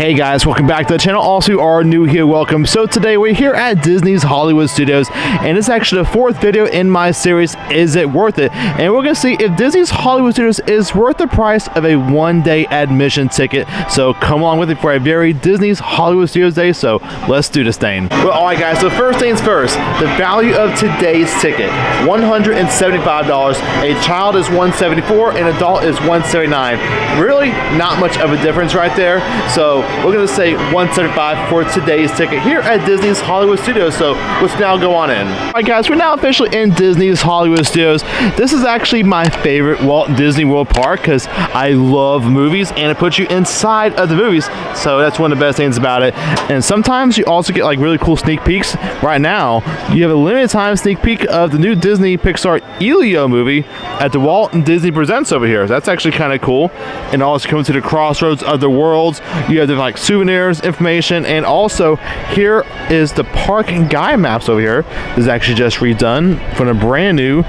Hey guys, welcome back to the channel. Also, you are new here, welcome. So today we're here at Disney's Hollywood Studios, and it's actually the fourth video in my series, Is It Worth It? And we're gonna see if Disney's Hollywood Studios is worth the price of a one-day admission ticket. So come along with me for a very Disney's Hollywood Studios day. So let's do this thing. Well, all right guys, so first things first, the value of today's ticket, $175. A child is $174, an adult is $179. Really not much of a difference right there. So we're gonna say $175 for today's ticket here at Disney's Hollywood Studios. So let's now go on in. All right guys, we're now officially in Disney's Hollywood Studios. This is actually my favorite Walt Disney World park because I love movies and it puts you inside of the movies. So that's one of the best things about it. And sometimes you also get like really cool sneak peeks. Right now, you have a limited time sneak peek of the new Disney Pixar Elio movie at the Walt and Disney Presents over here. That's actually kind of cool. And also coming to the crossroads of the worlds, you have the like souvenirs, information, and also here is the park and guide maps over here. This is actually just redone from a brand new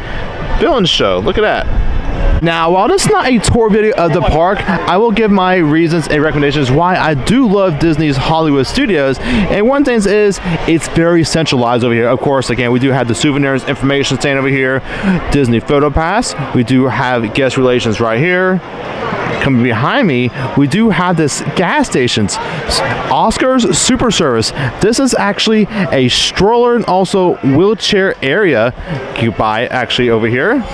villain show. Look at that. Now, while this is not a tour video of the park, I will give my reasons and recommendations why I do love Disney's Hollywood Studios. And one thing is, it's very centralized over here. Of course, again, we do have the souvenirs, information stand over here, Disney Photo Pass. We do have guest relations right here. Coming behind me, we do have this gas stations, Oscar's Super Service. This is actually a stroller and also wheelchair area. You can buy actually over here.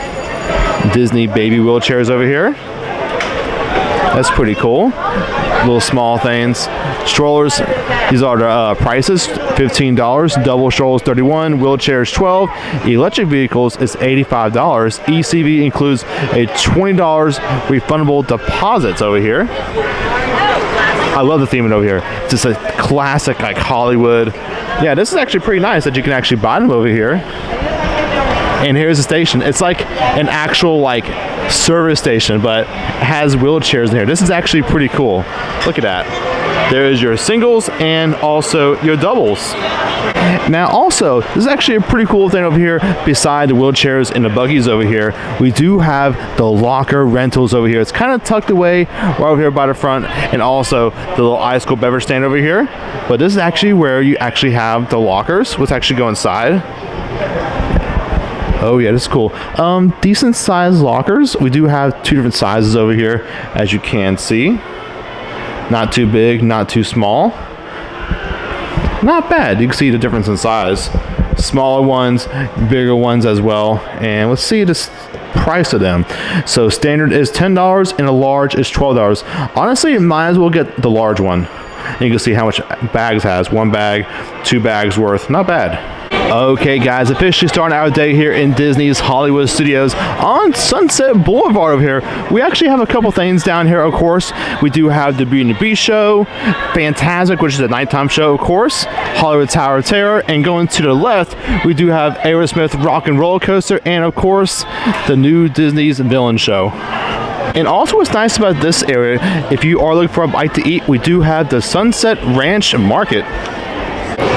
Disney baby wheelchairs over here. That's pretty cool. Little small things. Strollers, these are the prices, $15. Double strollers, $31. Wheelchairs, $12. Electric vehicles is $85. ECV includes a $20 refundable deposits over here. I love the theming over here. It's just a classic like Hollywood. Yeah, this is actually pretty nice that you can actually buy them over here. And here's the station. It's like an actual like service station, but has wheelchairs in here. This is actually pretty cool. Look at that. There's your singles and also your doubles. Now also, this is actually a pretty cool thing over here. Beside the wheelchairs and the buggies over here, we do have the locker rentals over here. It's kind of tucked away right over here by the front, and also the little ice cold beverage stand over here. But this is actually where you actually have the lockers. Let's actually go inside. Oh yeah, this is cool. Decent sized lockers. We do have two different sizes over here, as you can see. Not too big, not too small. Not bad. You can see the difference in size. Smaller ones, bigger ones as well. And let's see the price of them. So standard is $10 and a large is $12. Honestly, you might as well get the large one. And you can see how much bags it has. One bag, two bags worth. Not bad. Okay guys, officially starting our day here in Disney's Hollywood Studios on Sunset Boulevard over here. We actually have a couple things down here, of course. We do have the Beauty and the Beast show, Fantasmic, which is a nighttime show, of course, Hollywood Tower of Terror, and going to the left, we do have Aerosmith Rock and Roller Coaster, and of course, the new Disney's Villain show. And also what's nice about this area, if you are looking for a bite to eat, we do have the Sunset Ranch Market.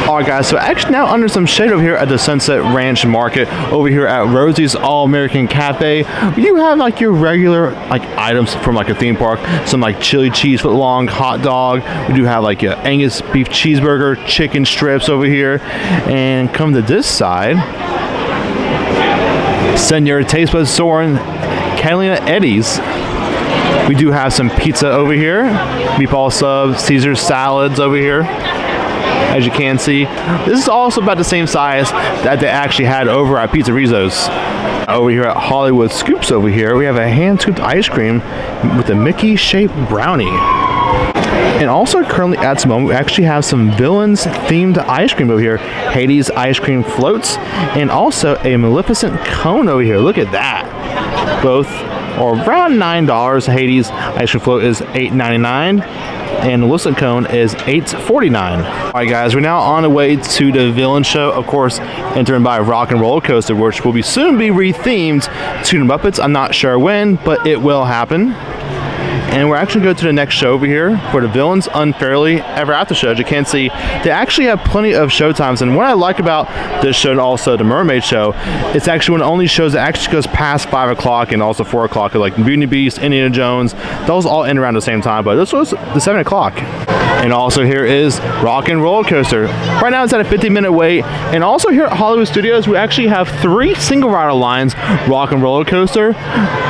Alright guys, so actually now under some shade over here at the Sunset Ranch Market, over here at Rosie's All-American Cafe, you have like your regular like items from like a theme park, some like chili cheese footlong hot dog. We do have like a Angus beef cheeseburger, chicken strips over here, and come to this side, send your taste buds soaring, Catalina Eddie's. We do have some pizza over here, meatball subs, Caesar salads over here. As you can see, this is also about the same size that they actually had over at Pizza Rizzo's. Over here at Hollywood Scoops over here, we have a hand-scooped ice cream with a Mickey-shaped brownie. And also currently at the moment, we actually have some Villains-themed ice cream over here. Hades ice cream floats, and also a Maleficent cone over here. Look at that. Both are around $9. Hades ice cream float is $8.99. And the Maleficent cone is $8.49. Alright guys, we're now on the way to the Villain show, of course, entering by Rock and Roller Coaster, which will soon be rethemed to the Muppets. I'm not sure when, but it will happen. And we're actually going to go to the next show over here for the Villains Unfairly Ever After show. As you can see, they actually have plenty of show times. And what I like about this show and also the Mermaid show, it's actually one of the only shows that actually goes past 5 o'clock and also 4 o'clock. Like Beauty and the Beast, Indiana Jones, those all end around the same time. But this was the 7 o'clock. And also here is Rock and Roller Coaster. Right now it's at a 50-minute wait. And also here at Hollywood Studios, we actually have 3 single rider lines: Rock and Roller Coaster,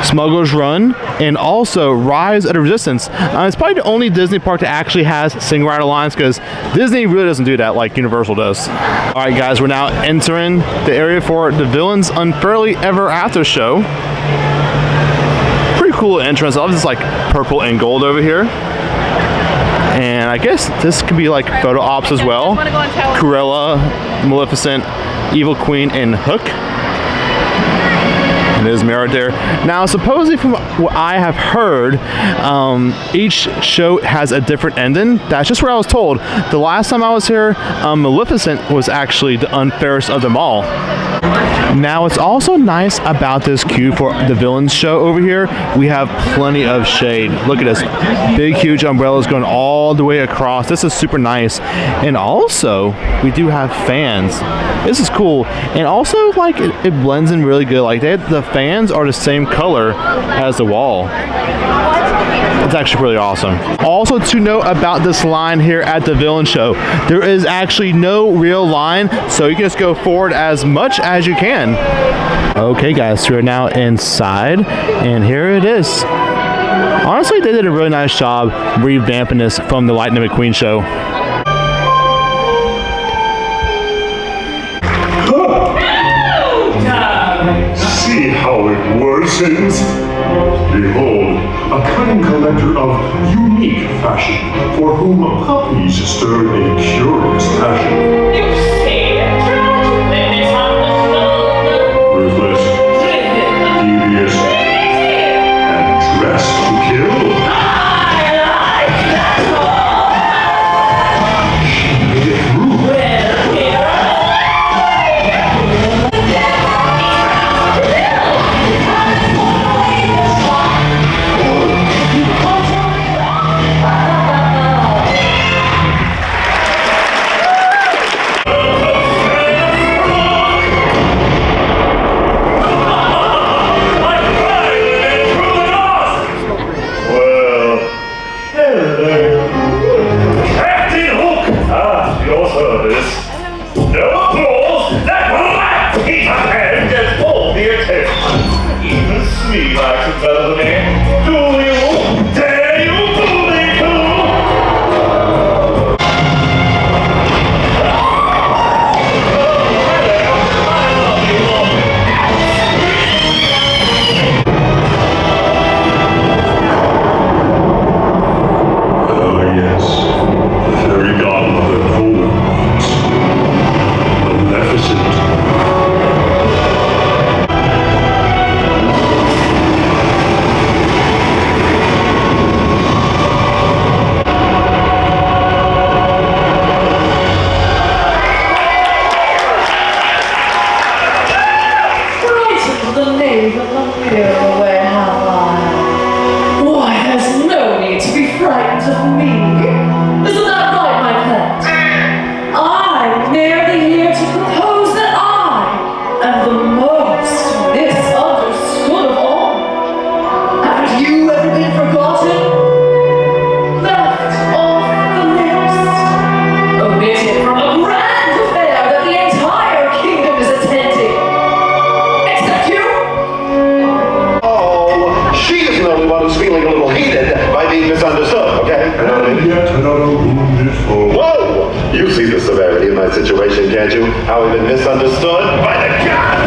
Smuggler's Run, and also Rise of the Resistance. It's probably the only Disney park that actually has single rider lines, because Disney really doesn't do that like Universal does. All right, guys, we're now entering the area for the Villains Unfairly Ever After show. Pretty cool entrance. I love this like purple and gold over here. And I guess this could be like photo ops as well. Cruella, Maleficent, Evil Queen, and Hook. And there's Mara there. Now, supposedly from what I have heard, each show has a different ending. That's just what I was told. The last time I was here, Maleficent was actually the unfairest of them all. Now, what's also nice about this queue for the Villains show over here, we have plenty of shade. Look at this. Big, huge umbrellas going all the way across. This is super nice. And also, we do have fans. This is cool. And also, like, it blends in really good. Like, the fans are the same color as the wall. It's actually really awesome. Also to note about this line here at the Villain show, there is actually no real line, so you can just go forward as much as you can. Okay, guys, so we're now inside, and here it is. Honestly, they did a really nice job revamping this from the Lightning McQueen show. See how it worsens? Behold, a cunning collector of unique fashion, for whom puppies stir a curious passion. You say it, then it's understood. Ruthless, devious, and dressed to kill. I like that one. She made it through. Well, here situation, can't you? How we've been misunderstood by the God!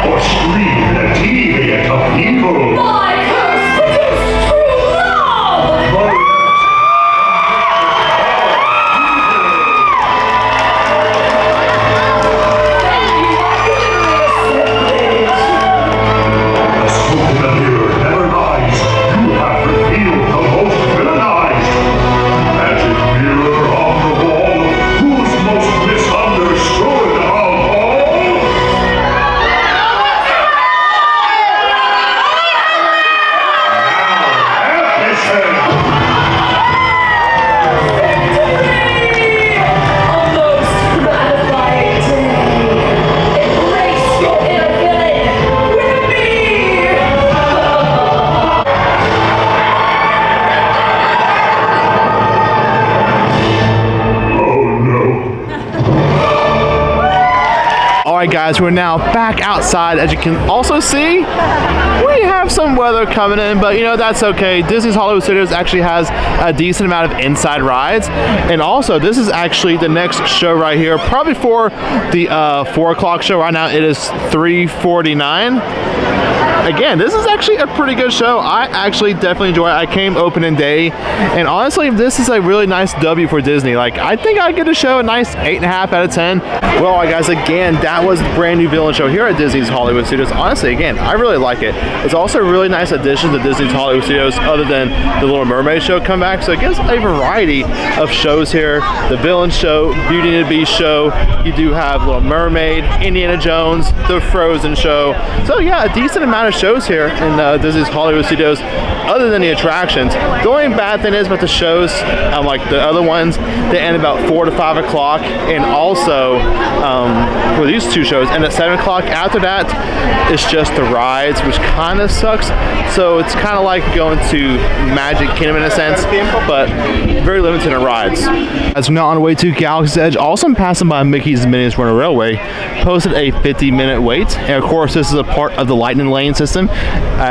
Or scream in a deviant of evil. My curse produced true love! The smoke in the mirror never lies. You have revealed the most villainized. Magic mirror on the wall. guys, we're now back outside. As you can also see, we have some weather coming in, but you know, that's okay. Disney's Hollywood Studios actually has a decent amount of inside rides. And also, this is actually the next show right here, probably for the 4 o'clock show. Right now it is 3:49. Again, this is actually a pretty good show. I actually definitely enjoy it. I came opening day, and honestly, this is a really nice W for Disney. Like, I think I give the show a nice 8.5 out of 10. Well, all right, guys, again, that was the brand new villain show here at Disney's Hollywood Studios. Honestly, again, I really like it. It's also a really nice addition to Disney's Hollywood Studios, other than the Little Mermaid show come back. So it gives a variety of shows here. The villain show, Beauty and the Beast show. You do have Little Mermaid, Indiana Jones, the Frozen show. So yeah, a decent amount of shows here in Disney's Hollywood Studios, other than the attractions. The only bad thing is about the shows, like the other ones, they end about 4 to 5 o'clock, and also for these 2 shows, and at 7 o'clock after that, it's just the rides, which kind of sucks. So it's kind of like going to Magic Kingdom in a sense, but very limited in rides. As we're now on the way to Galaxy's Edge, also I'm passing by Mickey's Minions Runner Railway, posted a 50-minute wait, and of course this is a part of the Lightning Lane system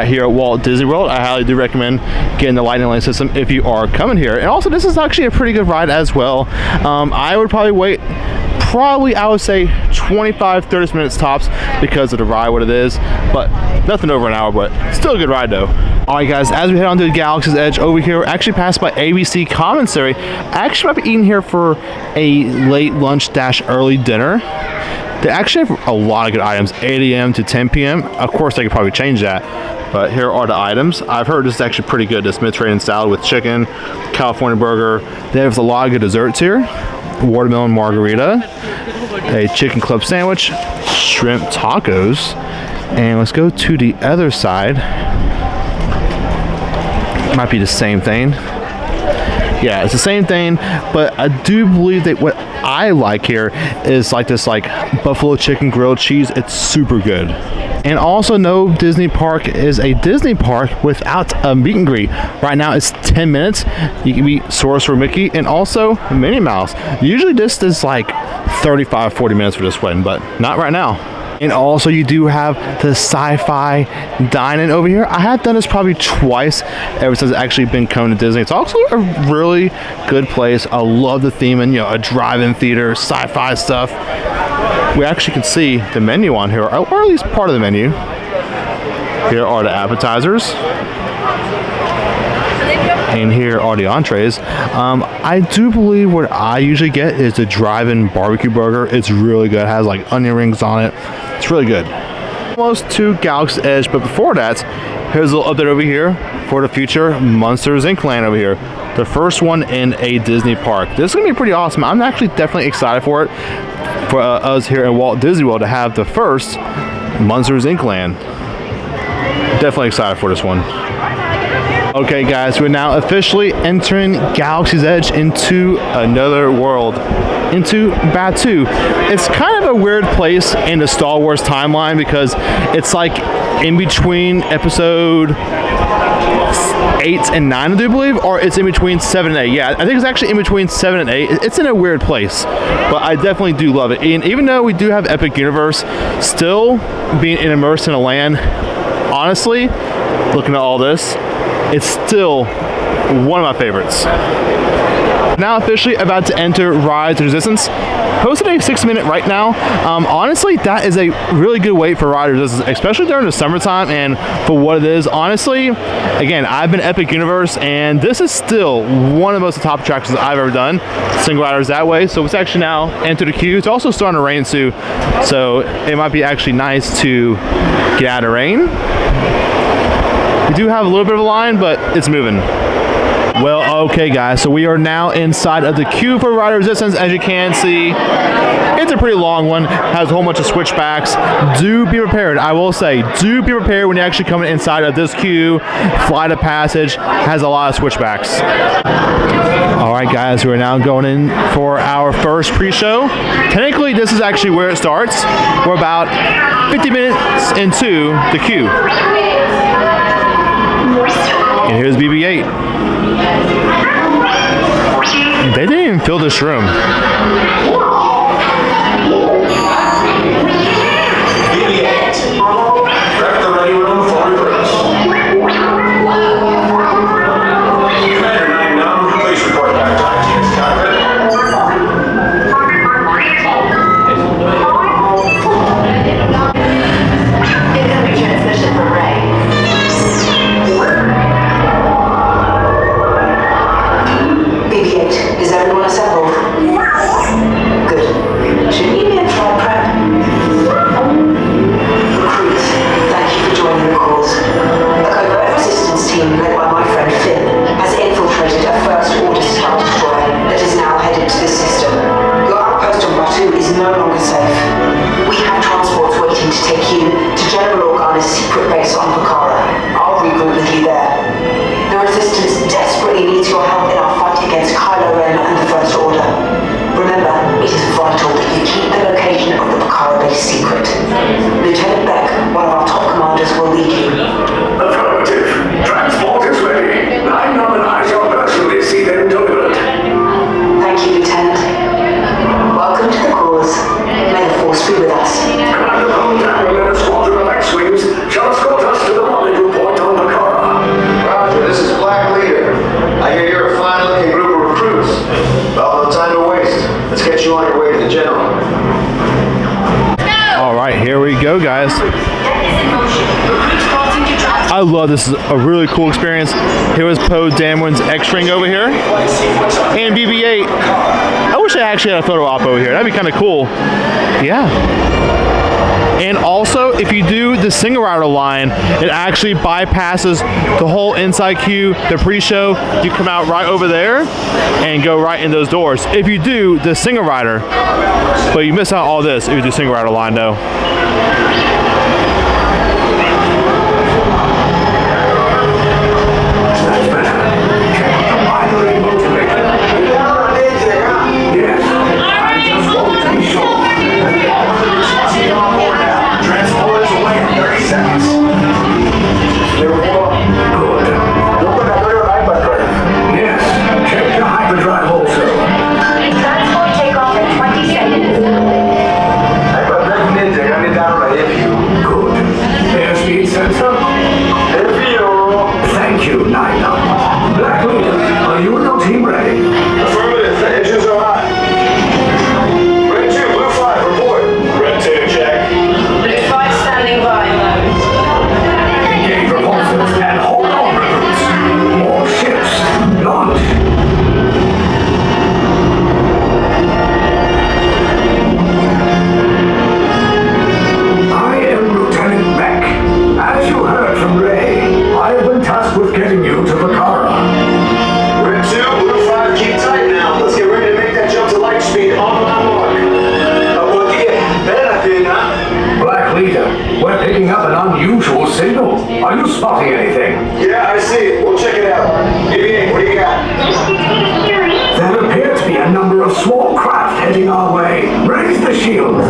here at Walt Disney World. I highly do recommend getting the Lightning Lane system if you are coming here. And also, this is actually a pretty good ride as well. I would probably wait, I would say 25-30 minutes tops because of the ride, what it is, but nothing over an hour, but still a good ride though. Alright guys, as we head on to Galaxy's Edge over here, we're actually passed by ABC Commissary. I actually might be eating here for a late lunch - early dinner. They actually have a lot of good items, 8 a.m. to 10 p.m. Of course, they could probably change that, but here are the items. I've heard this is actually pretty good, this Mediterranean salad with chicken, California burger. They have a lot of good desserts here. Watermelon margarita, a chicken club sandwich, shrimp tacos, and let's go to the other side. Might be the same thing. Yeah, it's the same thing, but I do believe that what I like here is like this buffalo chicken grilled cheese. It's super good. And also, no Disney park is a Disney park without a meet and greet. Right now it's 10 minutes. You can meet Sorcerer Mickey and also Minnie Mouse. Usually this is like 35-40 minutes for this one, but not right now. And also, you do have the sci-fi dining over here. I have done this probably twice ever since it's actually been coming to Disney. It's also a really good place. I love the theme and, you know, a drive-in theater, sci-fi stuff. We actually can see the menu on here, or at least part of the menu. Here are the appetizers. And here are the entrees. I do believe what I usually get is the drive-in barbecue burger. It's really good. It has like onion rings on it. It's really good. Almost to Galaxy's Edge, but before that, here's a little update over here for the future Monsters Inc. land over here. The first one in a Disney park. This is going to be pretty awesome. I'm actually definitely excited for it. For us here at Walt Disney World to have the first Monsters Inc. land. Definitely excited for this one. Okay guys, we're now officially entering Galaxy's Edge into another world, into Batuu. It's kind of a weird place in the Star Wars timeline because it's like in between episode 8 and 9, I do believe, or it's in between 7 and 8. Yeah, I think it's actually in between 7 and 8. It's in a weird place, but I definitely do love it. And even though we do have Epic Universe, still being immersed in a land, honestly, looking at all this, it's still one of my favorites. Now officially about to enter Rise of Resistance. Posted a 6-minute right now. Honestly, that is a really good wait for Rise of Resistance, especially during the summertime and for what it is. Honestly, again, I've been Epic Universe, and this is still one of the most top attractions I've ever done. Single riders that way, so it's actually now entered the queue. It's also starting to rain too, so it might be actually nice to get out of rain. We do have a little bit of a line, but it's moving. Well, okay guys, so we are now inside of the queue for Rise of Resistance. As you can see, it's a pretty long one, has a whole bunch of switchbacks. Do be prepared, I will say, do be prepared when you actually come inside of this queue. Flight of Passage has a lot of switchbacks. Alright guys, we are now going in for our first pre-show. Technically, this is actually where it starts. We're about 50 minutes into the queue. And here's BB-8. They didn't even fill this room. I love this. Is a really cool experience. Here was Poe Dameron's X-Wing over here. And BB-8. I wish I actually had a photo op over here. That'd be kind of cool. Yeah. And also, if you do the single rider line, it actually bypasses the whole inside queue, the pre-show. You come out right over there and go right in those doors. If you do the single rider, but you miss out all this if you do single rider line though. Are you spotting anything? Yeah, I see it. We'll check it out. BB-8, what do you got? There appear to be a number of small craft heading our way. Raise the shields.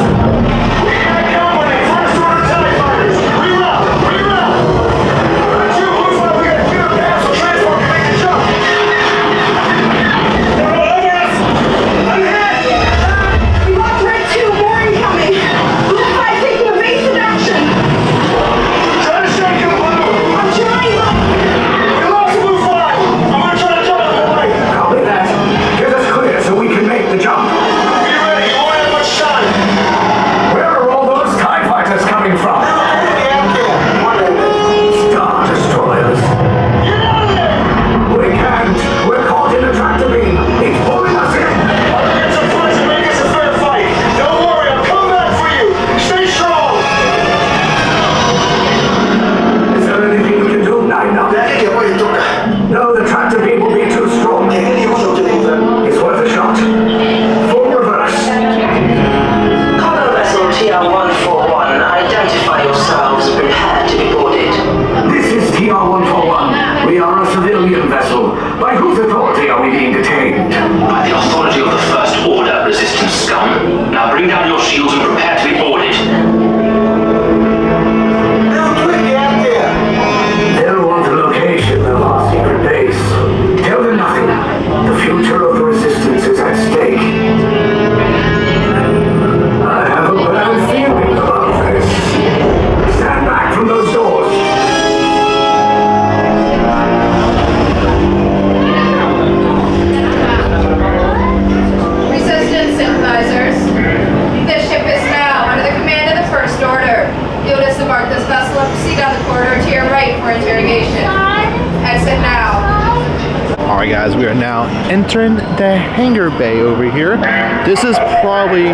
Guys, we are now entering the hangar bay over here. This is probably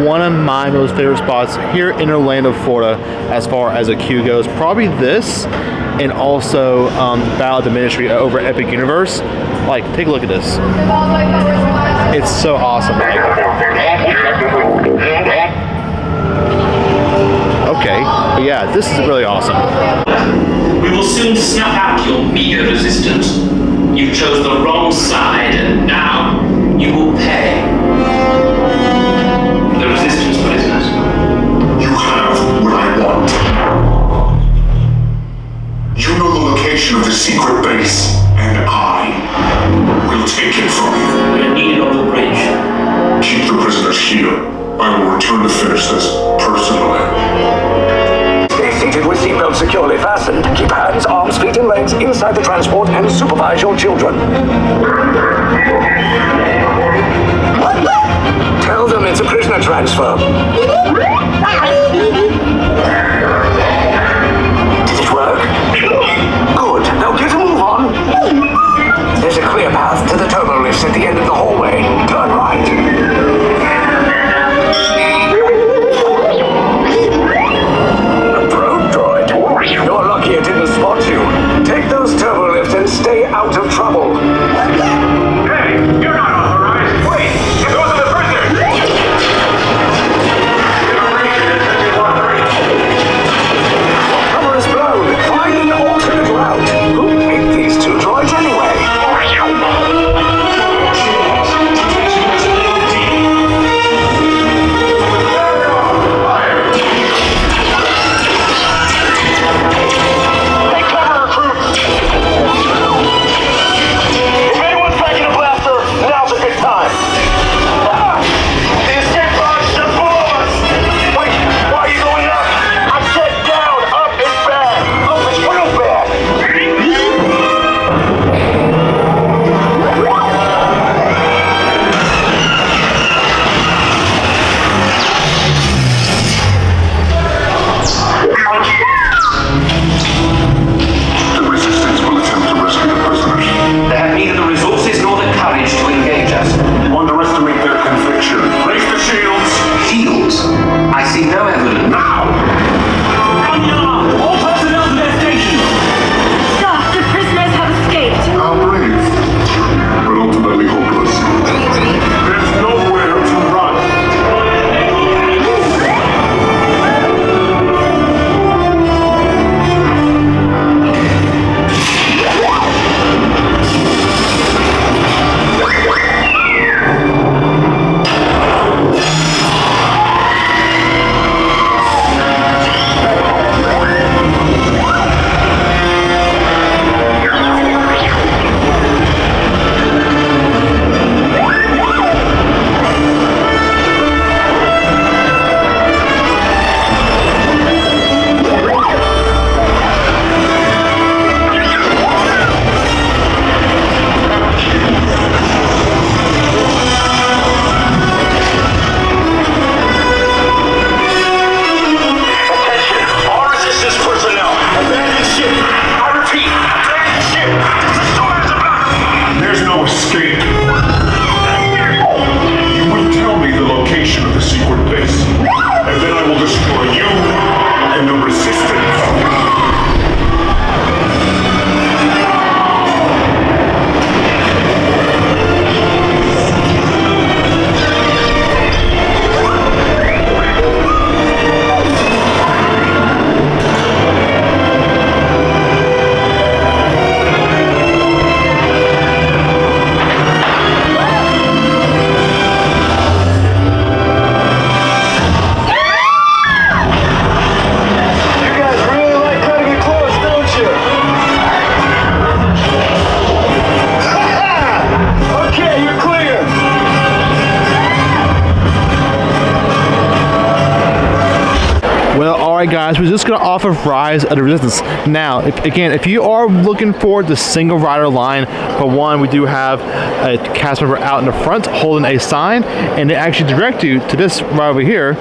one of my most favorite spots here in Orlando, Florida, as far as a queue goes. Probably this, and also Battle of the Ministry over Epic Universe. Like, take a look at this. It's so awesome. Like, okay, but yeah, this is really awesome. We will soon snuff out your meager resistance. You chose the wrong side, and now you will pay. The resistance prisoners. You have what I want. You know the location of the secret base, and I will take it from you. We are needed on the bridge. Keep the prisoners here. I will return to finish this personally. Stay seated with seatbelts securely fastened. Keep hands, arms, feet, and legs inside the transport and supervise your children. Tell them it's a prisoner transfer. Did it work? out of trouble. Hey, you're not authorized. Wait, those are the prisoners. Cover is blown. Find an alternate route. Who made these two droids anyway? Take cover, recruits. If anyone's packing a blaster, now's a good time. The escape pods are below us. Wait, why are you going up? I said down. Up is bad. Up is real bad. The Resistance will attempt to rescue the prisoners. They have neither the resources nor the courage to engage us. You underestimate their conviction. Raise the shields. Shields? I see no evidence. Now! All personnel to their stations! Sir, the prisoners have escaped. How brave, but ultimately hopeless. There's nowhere to run. Attention, all resistance personnel. Abandon ship. I repeat, abandon ship. There's no escape. You will tell me the location of the secret base, and then I will destroy you and the Resistance. You guys really like cutting it close, don't you? Okay, you're clear. Well, alright guys, we're just going to offer Rise of the Resistance. Now, if you are looking for the single rider line, for one, we do have a cast member out in the front holding a sign, and they actually direct you to this right over here.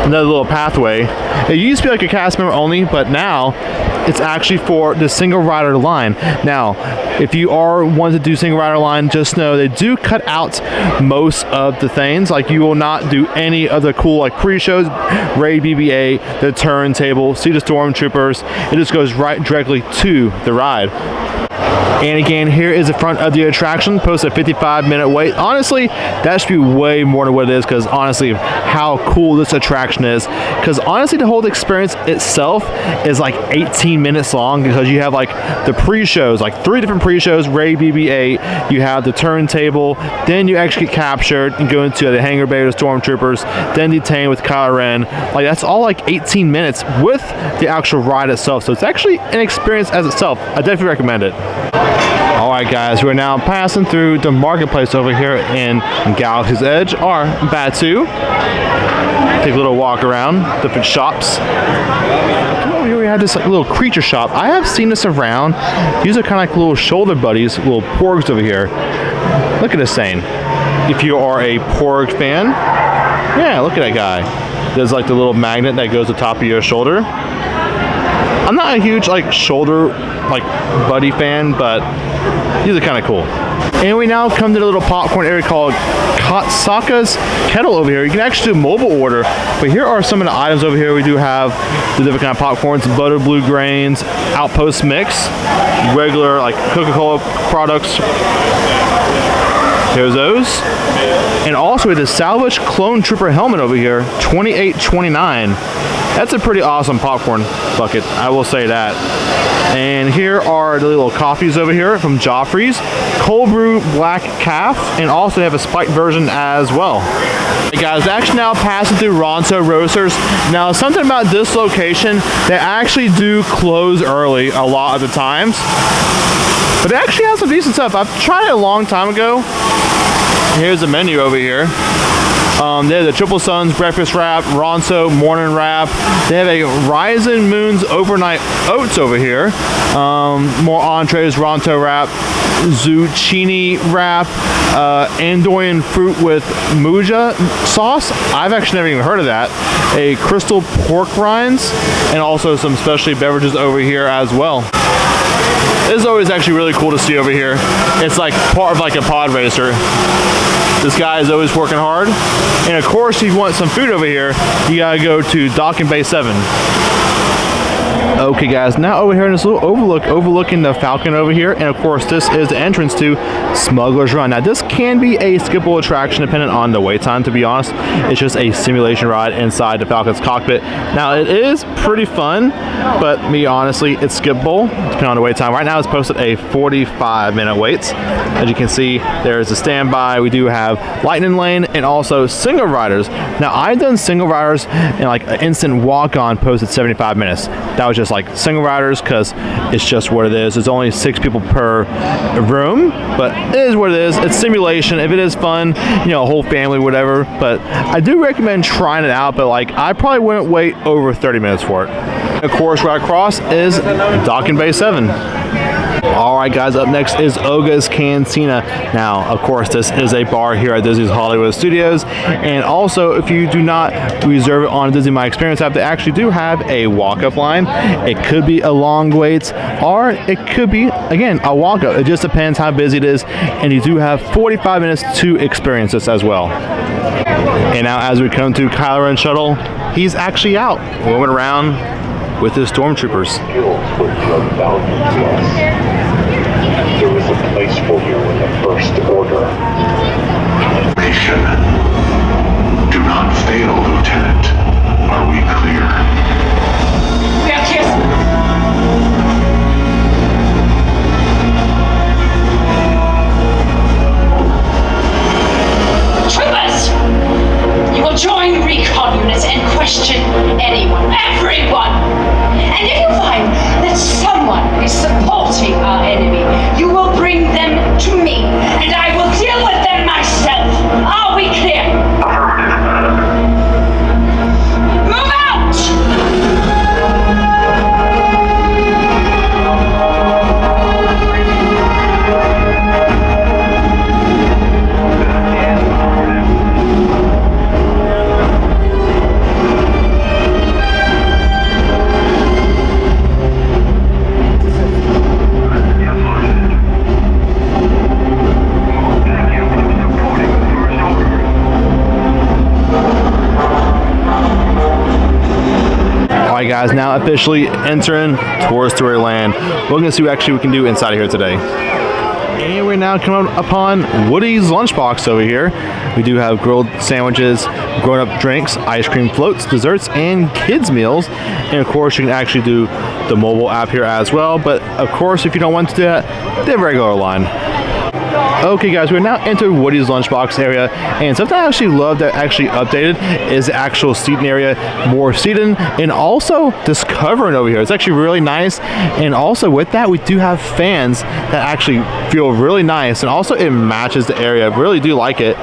Another little pathway. It used to be like a cast member only, but now it's actually for the single rider line. Now, if you are wanting to do single rider line, just know they do cut out most of the things. Like, you will not do any of the cool like pre-shows, Raid BB-8, the turntable, see the stormtroopers. It just goes right directly to the ride. And again, here is the front of the attraction. Posted a 55-minute wait. Honestly, that should be way more than what it is, because honestly, how cool this attraction is. Because honestly, the whole experience itself is like 18 minutes long, because you have like the pre-shows, like 3 different pre-shows, Raid BB-8, you have the turntable, then you actually get captured and go into the hangar bay with the stormtroopers, then detained with Kylo Ren. Like, that's all like 18 minutes with the actual ride itself. So it's actually an experience as itself. I definitely recommend it. Alright guys, we're now passing through the marketplace over here in Galaxy's Edge, or Batuu. Take a little walk around, different shops. Over here we have this like little creature shop. I have seen this around. These are kind of like little shoulder buddies, little porgs over here. Look at this thing. If you are a porg fan, yeah, look at that guy. There's like the little magnet that goes to the top of your shoulder. I'm not a huge like shoulder like buddy fan, but These are kind of cool. And we now come to the little popcorn area called Saka's Kettle over here. You can actually do mobile order, but here are some of the items over here. We do have the different kind of popcorns, butter blue grains, Outpost mix, regular like Coca-Cola products. There's those. And also with the Salvage Clone Trooper helmet over here, $28.29. That's a pretty awesome popcorn bucket, I will say that. And here are the little coffees over here from Joffrey's. Cold Brew Black Calf, and also they have a spiked version as well. Hey guys, actually now passing through Ronto Roasters. Now something about this location, they actually do close early a lot of the times. But they actually have some decent stuff. I've tried it a long time ago. Here's the menu over here. They have the Triple Suns breakfast wrap, Ronto morning wrap. They have a Rising Moons overnight oats over here. More entrees, Ronto wrap, zucchini wrap, Andorian fruit with Muja sauce. I've actually never even heard of that. A crystal pork rinds, and also some specialty beverages over here as well. This is always actually really cool to see over here. It's like part of like a pod racer. This guy is always working hard. And of course, if you want some food over here, you gotta go to Docking Bay 7. Okay guys, now over here in this little overlooking the Falcon over here, and of course this is the entrance to Smuggler's Run. Now this can be a skippable attraction depending on the wait time, to be honest. It's just a simulation ride inside the Falcon's cockpit. Now it is pretty fun, but me honestly, it's skippable depending on the wait time. Right now it's posted a 45-minute wait. As you can see, there's a standby. We do have Lightning Lane and also single riders. Now I've done single riders and like an instant walk-on posted 75 minutes. That was just like single riders because it's just what it is. There's only 6 people per room, but it is what it is. It's simulation. If it is fun, you know, a whole family, whatever. But I do recommend trying it out, but like I probably wouldn't wait over 30 minutes for it. Of course, right across is Docking Bay 7. Alright guys, up next is Oga's Cantina. Now, of course, this is a bar here at Disney's Hollywood Studios. And also, if you do not reserve it on Disney My Experience app, they actually do have a walk-up line. It could be a long wait, or it could be, again, a walk-up. It just depends how busy it is. And you do have 45 minutes to experience this as well. And now as we come to Kylo Ren Shuttle, he's actually out, roaming around with his stormtroopers. There is a place for you in the First Order. Mission. Do not fail, Lieutenant. Are we clear? We are clear. Troopers! You will join recon units and question anyone, everyone! And if you find that someone is supporting our enemy, you will bring them to me, and I will deal with them myself. Are we clear? Move out! Alright guys, now officially entering Toy Story Land. We're going to see what actually we can do inside of here today. And we're now coming upon Woody's Lunchbox over here. We do have grilled sandwiches, grown-up drinks, ice cream floats, desserts, and kids meals. And of course, you can actually do the mobile app here as well. But of course, if you don't want to do that, the regular line. Okay guys, we're now entered Woody's Lunchbox area, and something I actually love that actually updated is the actual seating area, more seating, and also this covering over here. It's actually really nice, and also with that we do have fans that actually feel really nice, and also it matches the area. I really do like it.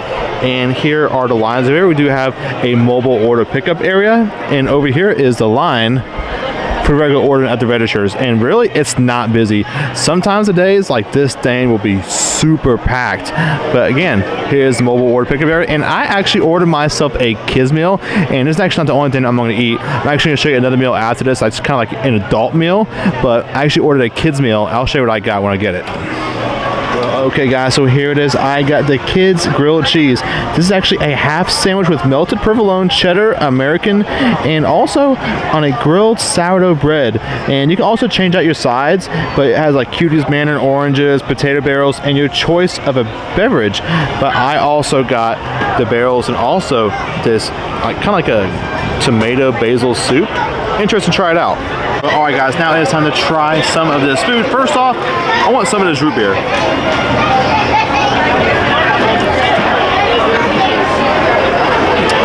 And here are the lines over here. We do have a mobile order pickup area, and over here is the line for regular ordering at the registers, and really it's not busy. Sometimes the days like this thing will be super packed, but again, here's the mobile order pickup area. And I actually ordered myself a kids meal, and this is actually not the only thing I'm going to eat. I'm actually going to show you another meal after this. It's kind of like an adult meal, but I actually ordered a kids meal. I'll show you what I got when I get it. Okay guys, so here it is. I got the kids grilled cheese. This is actually a half sandwich with melted provolone, cheddar, American, and also on a grilled sourdough bread. And you can also change out your sides, but it has like cuties, mandarin oranges, potato barrels, and your choice of a beverage. But I also got the barrels and also this like kind of like a tomato basil soup. Interesting, try it out. But all right guys, now it's time to try some of this food. First off, I want some of this root beer.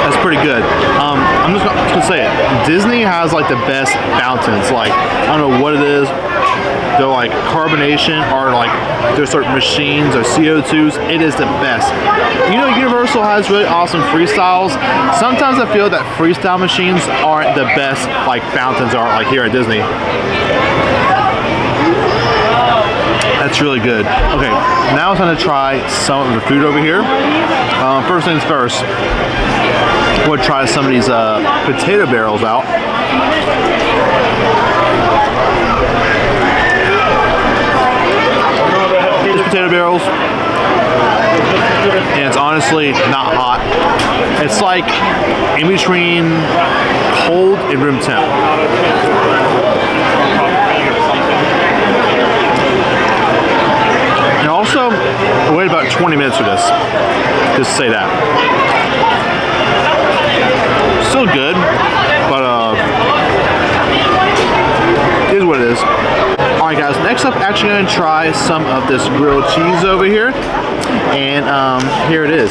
That's pretty good. I'm just gonna say it. Disney has like the best fountains. Like, I don't know what it is. They're like carbonation or like there's certain machines or CO2s. It is the best. You know, Universal has really awesome freestyles. Sometimes I feel that freestyle machines aren't the best like fountains are like here at Disney. That's really good. Okay, now it's time to try some of the food over here. First things first, we'll try some of these potato barrels out. These potato barrels, and it's honestly not hot. It's like in between cold and room temp. And also, I waited about 20 minutes for this, just to say that. Still good, but it is what it is. Alright guys, next up, actually going to try some of this grilled cheese over here. And here it is.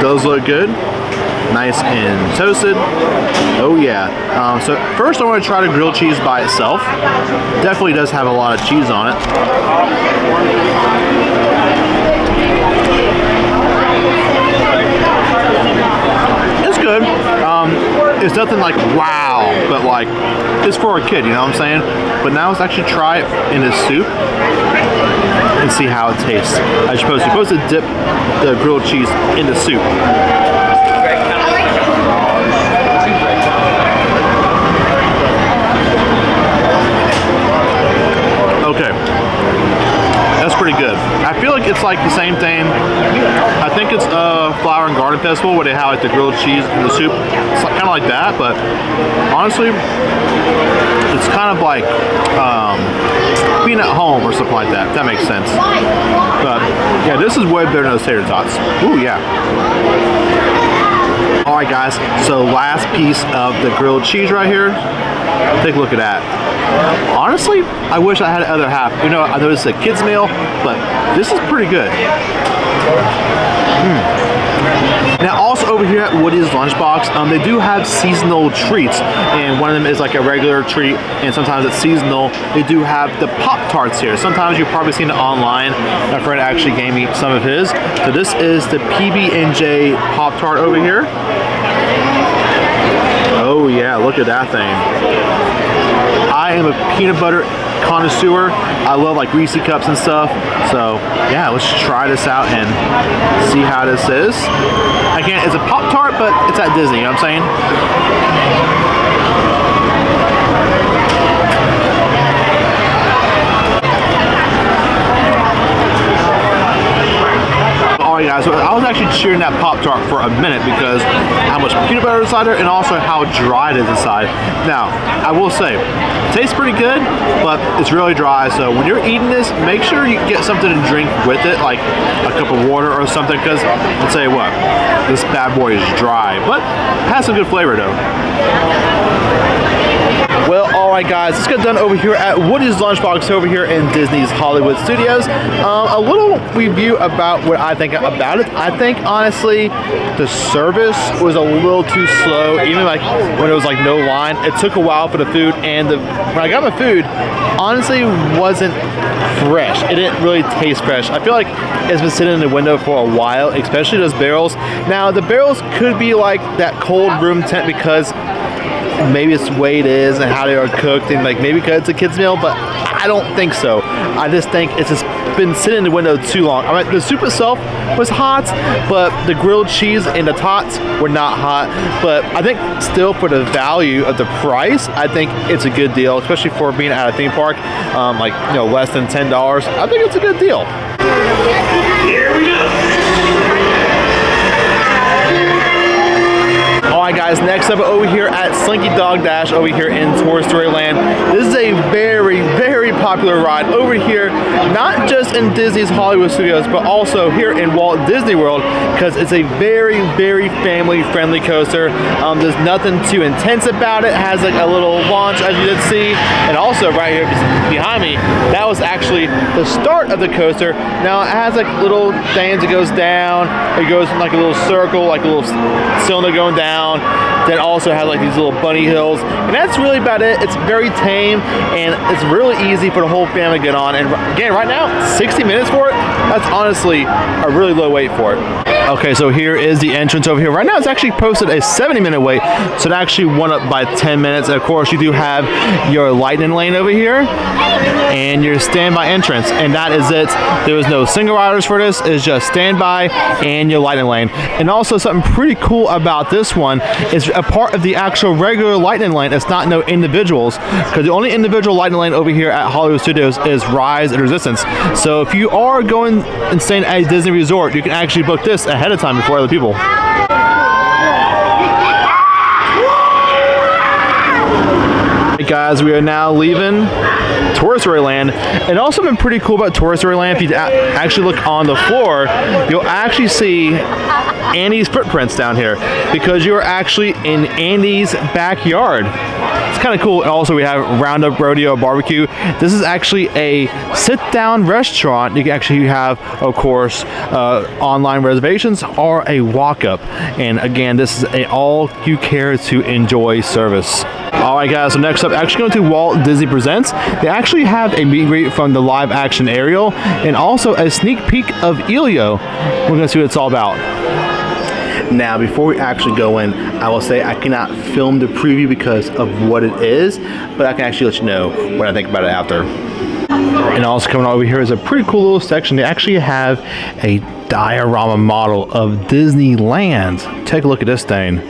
Those look good. Nice and toasted. Oh yeah. So first I want to try the grilled cheese by itself. Definitely does have a lot of cheese on it. It's good. It's nothing like wow, but like it's for a kid, you know what I'm saying? But now let's actually try it in this soup and see how it tastes. As you're supposed to dip the grilled cheese in the soup. Okay, that's pretty good. I feel like it's like the same thing. I think it's Flower and Garden Festival where they have like the grilled cheese in the soup. It's kind of like that, but honestly, it's kind of like being at home or something like that. If that makes sense. But yeah, this is way better than those tater tots. Ooh yeah. All right, guys. So last piece of the grilled cheese right here. Take a look at that. Honestly, I wish I had the other half. You know, I know it's a kid's meal, but this is pretty good. Now also over here at Woody's Lunchbox, they do have seasonal treats, and one of them is like a regular treat, and sometimes it's seasonal. They do have the Pop-Tarts here. Sometimes you've probably seen it online. My friend actually gave me some of his. So this is the PB&J Pop-Tart over here. Oh yeah, look at that thing. I am a peanut butter connoisseur. I love like Reese cups and stuff. So yeah, let's try this out and see how this is. Again, it's a Pop-Tart, but it's at Disney, you know what I'm saying? Alright guys, so I was actually cheering that Pop-Tart for a minute because how much peanut butter inside there and also how dry it is inside. Now, I will say, it tastes pretty good, but it's really dry, so when you're eating this, make sure you get something to drink with it, like a cup of water or something, because I'll tell you what, this bad boy is dry, but it has some good flavor though. Well, alright guys, let's get done over here at Woody's Lunchbox over here in Disney's Hollywood Studios. A little review about what I think about it. I think honestly the service was a little too slow, even like when it was like no line. It took a while for the food, and when I got my food, honestly wasn't fresh. It didn't really taste fresh. I feel like it's been sitting in the window for a while, especially those barrels. Now the barrels could be like that cold room temp because maybe it's the way it is and how they are cooked, and like maybe because it's a kid's meal, but I don't think so. I just think it's just been sitting in the window too long. I mean, the soup itself was hot, but the grilled cheese and the tots were not hot. But I think still for the value of the price, I think it's a good deal, especially for being at a theme park, like, you know, less than $10. I think it's a good deal. Here we go. Alright guys, next up over here at Slinky Dog Dash over here in Toy Story Land. This is a very, very popular ride over here, not just in Disney's Hollywood Studios, but also here in Walt Disney World, because it's a very, very family-friendly coaster. There's nothing too intense about it. It has like a little launch, as you did see, and also right here behind me, that was actually the start of the coaster. Now it has like little things that goes down. It goes in like a little circle, like a little cylinder going down. That also has like these little bunny hills, and that's really about it. It's very tame, and it's really easy for the whole family to get on. And again, right now, 60 minutes for it, that's honestly a really low wait for it. Okay, so here is the entrance over here. Right now, it's actually posted a 70-minute wait, so it actually went up by 10 minutes. And of course, you do have your lightning lane over here, and your standby entrance, and that is it. There was no single riders for this. It's just standby and your lightning lane. And also, something pretty cool about this one is a part of the actual regular lightning lane. It's not no individuals, because the only individual lightning lane over here at Hollywood Studios is Rise and Resistance. So if you are going and staying at a Disney resort, you can actually book this ahead of time before other people. Hey guys, we are now leaving Toy Story Land. And also been pretty cool about Toy Story Land, if you actually look on the floor, you'll actually see Andy's footprints down here, because you are actually in Andy's backyard. It's kind of cool. And also we have Roundup Rodeo Barbecue. This is actually a sit-down restaurant. You can actually have, of course, online reservations or a walk-up. And again, this is a all-you-care-to-enjoy service. Alright guys, so next up, actually going to Walt Disney Presents. They actually have a meet and greet from the live action Ariel, and also a sneak peek of Elio. We're going to see what it's all about. Now, before we actually go in, I will say I cannot film the preview because of what it is, but I can actually let you know what I think about it after. And also coming over here is a pretty cool little section. They actually have a diorama model of Disneyland. Take a look at this thing.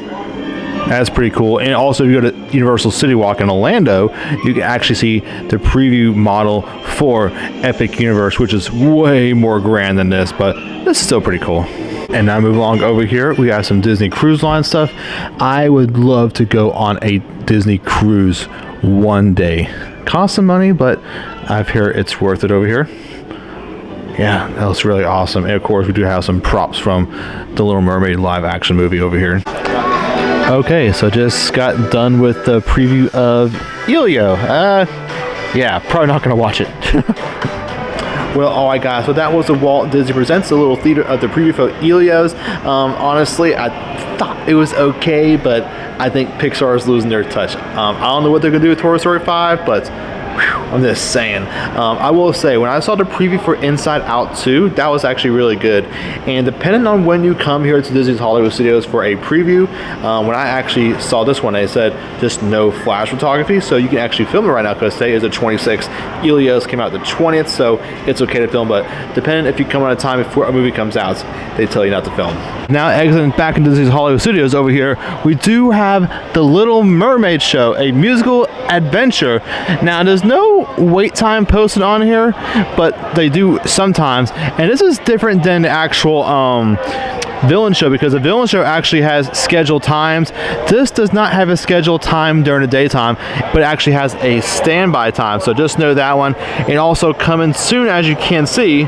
That's pretty cool. And also, if you go to Universal City Walk in Orlando, you can actually see the preview model for Epic Universe, which is way more grand than this, but this is still pretty cool. And now moving along over here, we got some Disney Cruise Line stuff. I would love to go on a Disney cruise one day. Cost some money, but I've heard it's worth it over here. Yeah, that looks really awesome. And of course, we do have some props from the Little Mermaid live action movie over here. Okay, so just got done with the preview of Elio. Yeah, probably not going to watch it. Well, alright guys, so that was the Walt Disney Presents, a little theater of the preview for Elio's. Honestly, I thought it was okay, but I think Pixar is losing their touch. I don't know what they're going to do with Toy Story 5, but I'm just saying. I will say, when I saw the preview for Inside Out 2, that was actually really good. And depending on when you come here to Disney's Hollywood Studios for a preview, when I actually saw this one, they said just no flash photography, so you can actually film it right now, because today is the 26th. Elio's came out the 20th, so it's okay to film, but depending if you come at a time before a movie comes out, they tell you not to film. Now exiting back into Disney's Hollywood Studios over here, we do have The Little Mermaid Show, a musical adventure. Now there's no wait time posted on here, but they do sometimes, and this is different than the actual Villain Show, because the Villain Show actually has scheduled times. This does not have a scheduled time during the daytime, but it actually has a standby time, so just know that one. And also coming soon, as you can see,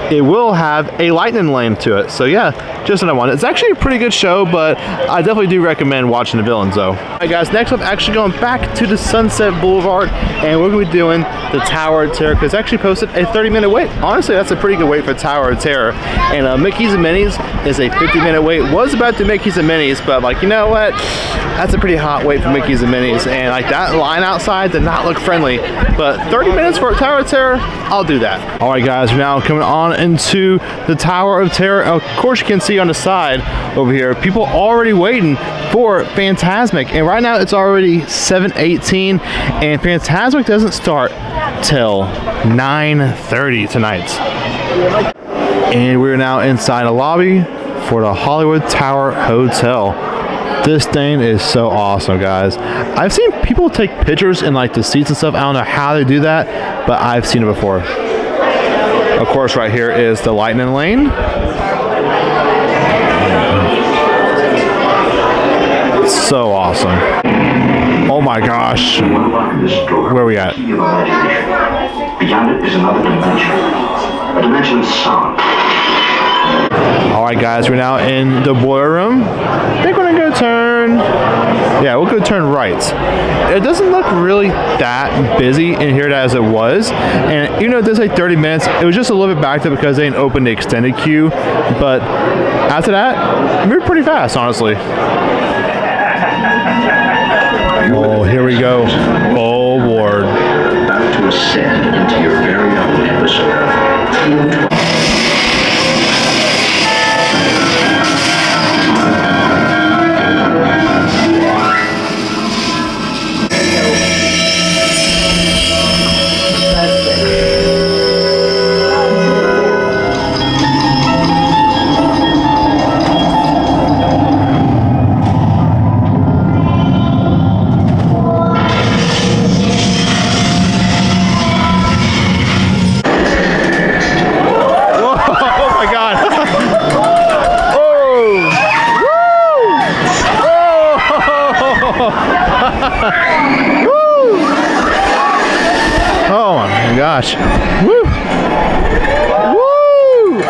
it will have a lightning lane to it. So yeah, just another one. It's actually a pretty good show, but I definitely do recommend watching the Villains though. Alright guys, next up, actually going back to the Sunset Boulevard, and we're going to be doing the Tower of Terror, because actually posted a 30-minute wait. Honestly, that's a pretty good wait for Tower of Terror. And Mickey's and Minnie's is a 50-minute wait. Was about to Mickey's and Minnie's, but like, you know what? That's a pretty hot wait for Mickey's and Minnie's, and like that line outside did not look friendly. But 30 minutes for Tower of Terror, I'll do that. Alright guys, we're now coming on into the Tower of Terror. Of course, you can see on the side over here, people already waiting for Fantasmic. And right now it's already 7:18, and Fantasmic doesn't start till 9:30 tonight. And we're now inside a lobby for the Hollywood Tower Hotel. This thing is so awesome, guys. I've seen people take pictures in like the seats and stuff. I don't know how they do that, but I've seen it before. Of course, right here is the Lightning Lane. So awesome. Oh my gosh. Where are we at? Beyond it is another dimension. A dimension of sound. Alright guys, we're now in the boiler room. I think we're gonna go turn, yeah, we'll go turn right. It doesn't look really that busy in here as it was. And even though it does like 30 minutes, it was just a little bit backed up because they didn't open the extended queue. But after that, it moved pretty fast, honestly. Oh, here we go. Oh, Lord. About to ascend into your very own episode. Oh my gosh. Woo! Woo!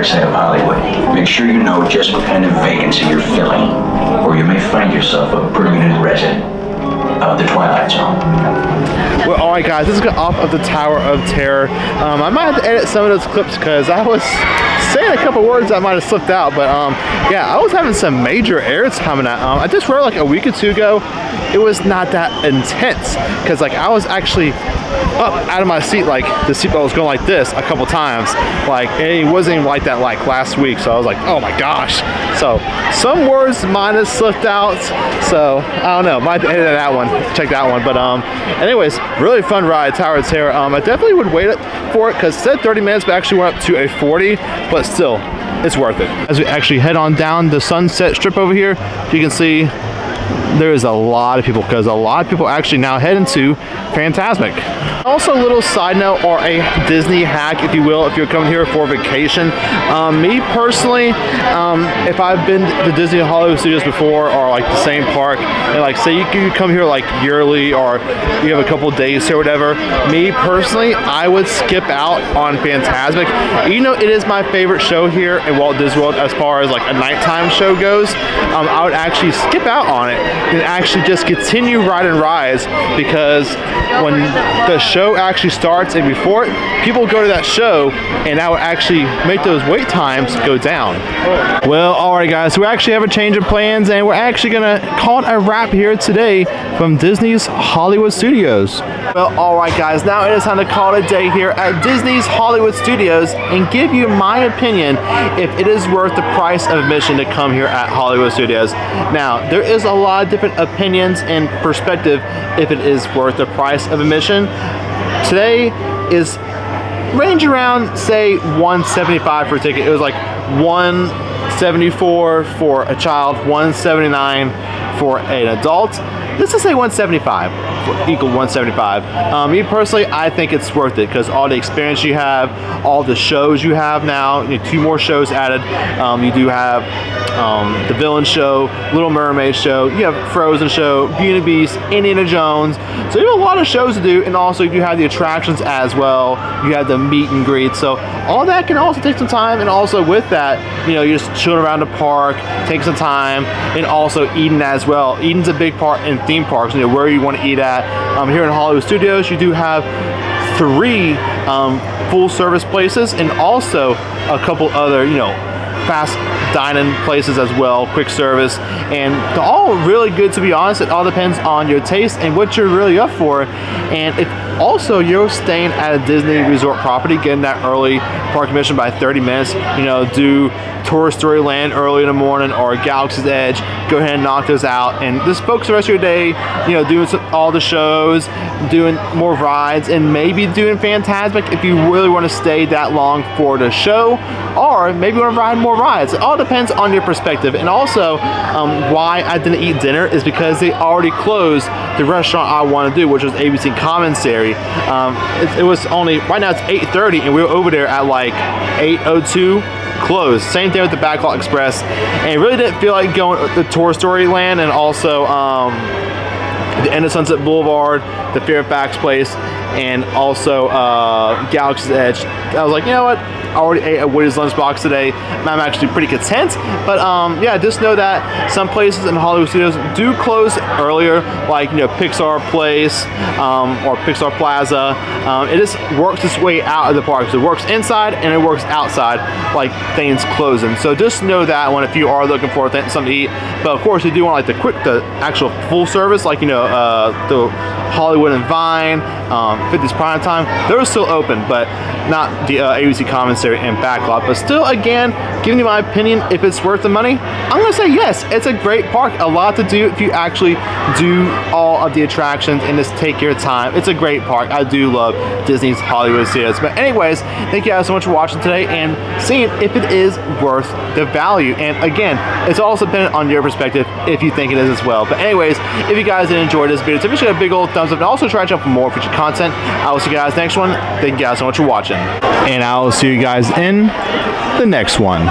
Say of Hollywood. Make sure you know just what kind of vacancy you're filling, or you may find yourself a permanent resident of the Twilight Zone. Well, alright guys, this is off of the Tower of Terror. I might have to edit some of those clips because I was saying a couple words that might have slipped out, but yeah, I was having some major errors coming out. I just read like a week or two ago, it was not that intense because like I was actually up out of my seat, like the seatbelt was going like this a couple times, like, and it wasn't even like that like last week, so I was like, oh my gosh. So some words might have slipped out, so I don't know, might edit that one, check that one. But anyways, really fun ride, Tower of Terror. I definitely would wait for it because it said 30 minutes, but actually went up to a 40, but still, it's worth it. As we actually head on down the Sunset Strip over here, you can see there is a lot of people because a lot of people actually now head into Fantasmic. Also, a little side note or a Disney hack, if you will, if you're coming here for vacation. Me personally, if I've been to Disney Hollywood Studios before or like the same park, and like say you come here like yearly or you have a couple days here or whatever, me personally, I would skip out on Fantasmic. Even though it is my favorite show here at Walt Disney World as far as like a nighttime show goes, I would actually skip out on it and actually just continue riding rides, because when the show actually starts and before it, people go to that show and that would actually make those wait times go down. Well, alright guys, so we actually have a change of plans and we're actually gonna call it a wrap here today from Disney's Hollywood Studios. Well, alright guys, now it is time to call it a day here at Disney's Hollywood Studios and give you my opinion if it is worth the price of admission to come here at Hollywood Studios. Now, there is a lot of different opinions and perspective if it is worth the price of admission. Today is range around, say, $175 for a ticket. It was like $174 for a child, $179 for an adult. Let's just say $175, equal $175. Me personally, I think it's worth it because all the experience you have, all the shows you have now, you know, 2 more shows added. You do have the Villain Show, Little Mermaid Show, you have Frozen Show, Beauty and the Beast, Indiana Jones. So you have a lot of shows to do, and also you have the attractions as well. You have the meet and greet. So all that can also take some time, and also with that, you know, you're just chilling around the park, take some time, and also eating as well. Eating's a big part in theme parks, you know, where you want to eat at. Here in Hollywood Studios, you do have 3 full service places and also a couple other, you know, fast dining places as well, quick service, and they're all really good, to be honest. It all depends on your taste and what you're really up for. And if Also, you're staying at a Disney resort property, getting that early park admission by 30 minutes. You know, do Toy Story Land early in the morning or Galaxy's Edge. Go ahead and knock those out and just focus the rest of your day, you know, doing all the shows, doing more rides, and maybe doing Fantasmic if you really want to stay that long for the show, or maybe you want to ride more rides. It all depends on your perspective. And also, why I didn't eat dinner is because they already closed the restaurant I want to do, which was ABC Commissary. It was only, right now it's 8:30, and we were over there at like 8:02. Closed. Same thing with the Backlot Express, and really didn't feel like going to Toy Story Land and also the end of Sunset Boulevard, the Fairfax Place, and also Galaxy's Edge. I was like, you know what? I already ate at Woody's Lunchbox today. I'm actually pretty content. But yeah, just know that some places in Hollywood Studios do close earlier, like, you know, Pixar Place or Pixar Plaza. It just works its way out of the parks. It works inside and it works outside, like things closing. So just know that one if you are looking for something to eat. But of course, you do want like the actual full service, like, you know, the Hollywood and Vine, 50s Primetime. They're still open, but not the ABC Commissary and Backlot. But still, again, giving you my opinion, if it's worth the money, I'm gonna say yes. It's a great park, a lot to do if you actually do all of the attractions and just take your time. It's a great park. I do love Disney's Hollywood Studios. But anyways, thank you guys so much for watching today and seeing if it is worth the value. And again, it's also dependent on your perspective if you think it is as well. But anyways, if you guys did enjoy this video, make sure you a big old thumbs up, and also try to check out for more future content. I will see you guys next one. Thank you guys so much for watching, and I will see you guys in the next one.